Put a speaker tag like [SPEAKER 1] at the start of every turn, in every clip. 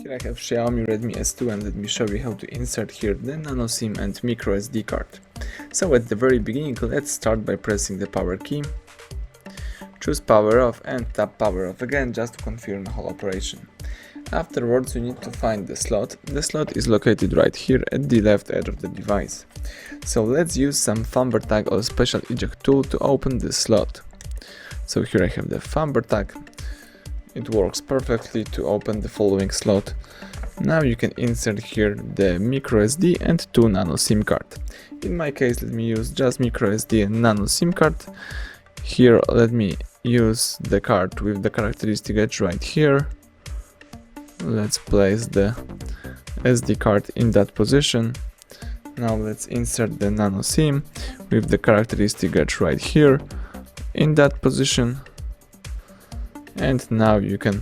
[SPEAKER 1] Here I have Xiaomi Redmi S2 and let me show you how to insert here the Nano SIM and micro SD card. So at the very beginning, let's start by pressing the power key. Choose power off and tap power off again just to confirm the whole operation. Afterwards you need to find the slot. The slot is located right here at the left edge of the device. So let's use some thumb tag or special eject tool to open this slot. So here I have the thumb tag. It works perfectly to open the following slot. Now you can insert here the micro SD and 2 Nano SIM card. In my case, let me use just micro SD and Nano SIM card. Here let me use the card with the characteristic edge right here. Let's place the SD card in that position. Now let's insert the Nano SIM with the characteristic edge right here in that position. And now you can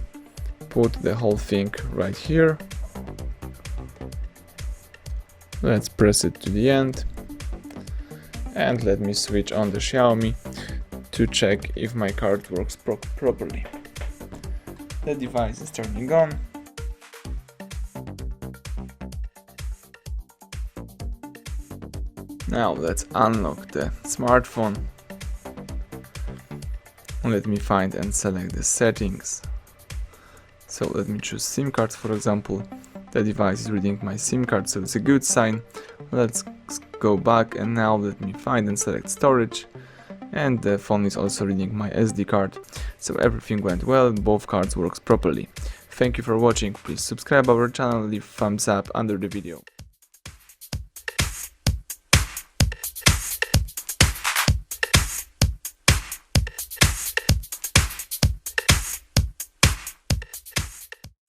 [SPEAKER 1] put the whole thing right here. Let's press it to the end. And let me switch on the Xiaomi to check if my card works properly. The device is turning on. Now let's unlock the smartphone. Let me find and select the settings. So let me choose SIM cards, for example. The device is reading my SIM card, so it's a good sign. Let's go back and now let me find and select storage. And the phone is also reading my SD card. So everything went well, both cards works properly. Thank you for watching. Please subscribe our channel, leave thumbs up under the video.